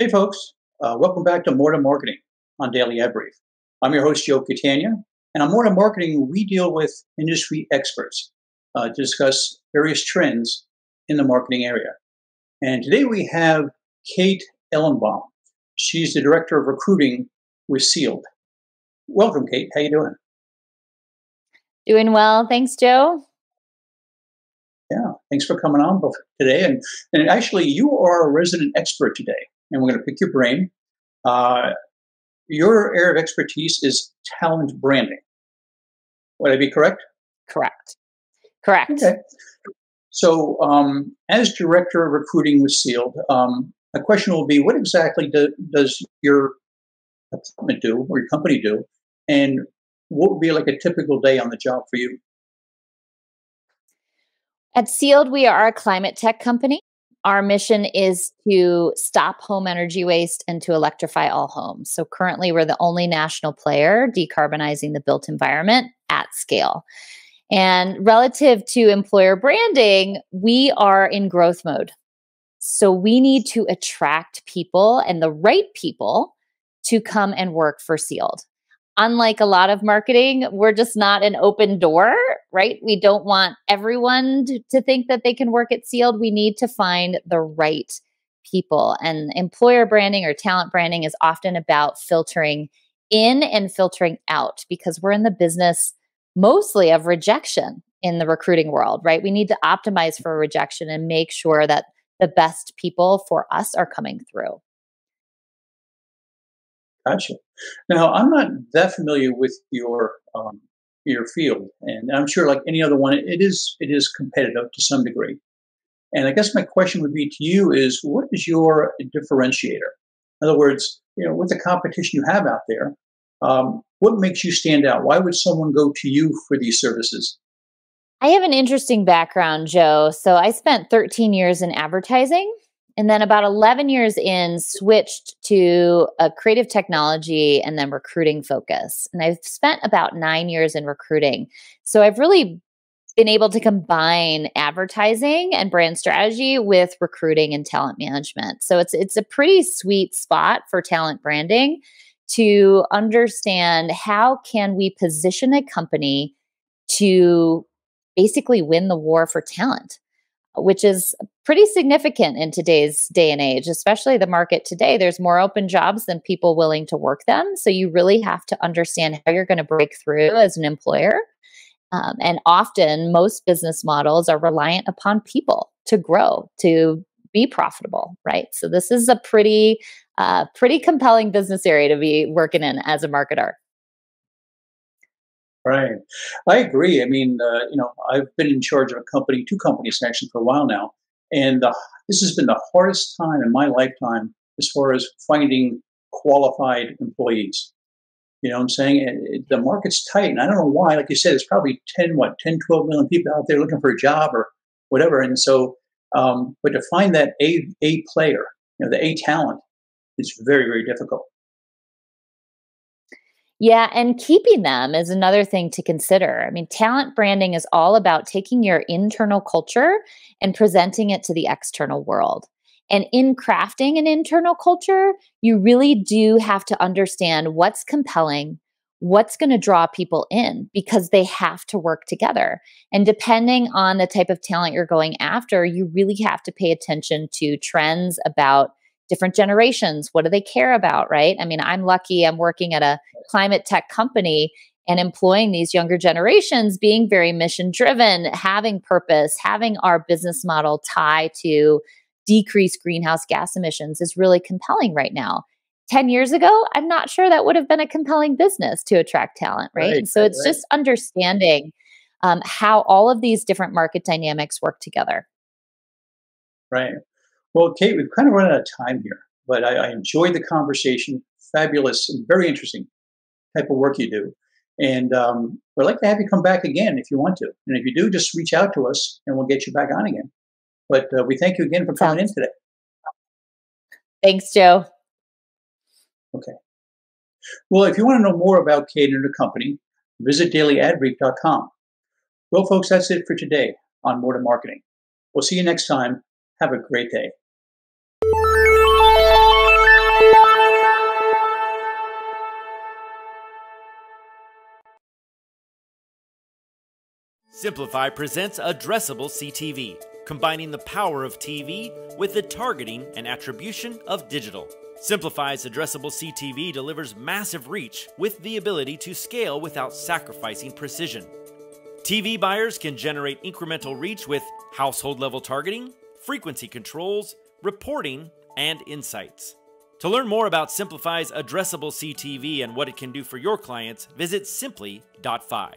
Hey, folks. Welcome back to More to Marketing on Daily Ad Brief. I'm your host, Joe Catania, and on More to Marketing, we deal with industry experts to discuss various trends in the marketing area. And today we have Kate Ellenbaum. She's the Director of Recruiting with Sealed. Welcome, Kate. How you doing? Doing well. Thanks, Joe. Yeah, thanks for coming on today. And actually, you are a resident expert today, and we're going to pick your brain. Uh, your area of expertise is talent branding. Would I be correct? Correct. Correct. Okay. So, as director of recruiting with Sealed, my question will be: what exactly does your department do, or your company do, and what would be like a typical day on the job for you? At Sealed, we are a climate tech company. Our mission is to stop home energy waste and to electrify all homes. So currently, we're the only national player decarbonizing the built environment at scale. And relative to employer branding, we are in growth mode. So we need to attract people and the right people to come and work for Sealed. Unlike a lot of marketing, we're just not an open door, right? We don't want everyone to think that they can work at Sealed. We need to find the right people. And employer branding or talent branding is often about filtering in and filtering out because we're in the business mostly of rejection in the recruiting world, right? We need to optimize for rejection and make sure that the best people for us are coming through. Gotcha. Now, I'm not that familiar with your field, and I'm sure, like any other one, it is competitive to some degree. And I guess my question would be to you is, what is your differentiator? In other words, with the competition you have out there, what makes you stand out? Why would someone go to you for these services? I have an interesting background, Joe. So I spent 13 years in advertising and then about 11 years in switched to a creative technology and then recruiting focus. And I've spent about 9 years in recruiting. So I've really been able to combine advertising and brand strategy with recruiting and talent management. So it's a pretty sweet spot for talent branding to understand how can we position a company to basically win the war for talent, which is pretty significant in today's day and age, especially the market today. There's more open jobs than people willing to work them. So you really have to understand how you're going to break through as an employer. And often, most business models are reliant upon people to grow, to be profitable, right? So this is a pretty compelling business area to be working in as a marketer. Right. I agree. I mean, I've been in charge of a company, two companies actually, for a while now, and this has been the hardest time in my lifetime as far as finding qualified employees. You know what I'm saying? The market's tight, and I don't know why. Like you said, there's probably 12 million people out there looking for a job or whatever. And so, but to find that A player, the A talent, is very, very difficult. Yeah, and keeping them is another thing to consider. I mean, talent branding is all about taking your internal culture and presenting it to the external world. And in crafting an internal culture, you really do have to understand what's compelling, what's going to draw people in because they have to work together. And depending on the type of talent you're going after, you really have to pay attention to trends about different generations. What do they care about, right? I mean, I'm lucky I'm working at a climate tech company and employing these younger generations, being very mission driven, having purpose, having our business model tie to decrease greenhouse gas emissions is really compelling right now. 10 years ago, I'm not sure that would have been a compelling business to attract talent, right? Right, And so right, it's right. just understanding how all of these different market dynamics work together. Right. Well, Kate, we've kind of run out of time here, but I enjoyed the conversation. Fabulous and very interesting type of work you do. And we'd like to have you come back again if you want to. And if you do, just reach out to us and we'll get you back on again. But we thank you again for coming in Sounds. today. Thanks, Joe. Okay. Well, if you want to know more about Kate and her company, visit dailyadbrief.com. Well, folks, that's it for today on More to Marketing. We'll see you next time. Have a great day. Simplify presents Addressable CTV, combining the power of TV with the targeting and attribution of digital. Simplify's Addressable CTV delivers massive reach with the ability to scale without sacrificing precision. TV buyers can generate incremental reach with household-level targeting, frequency controls, reporting, and insights. To learn more about Simplify's Addressable CTV and what it can do for your clients, visit simply.fi.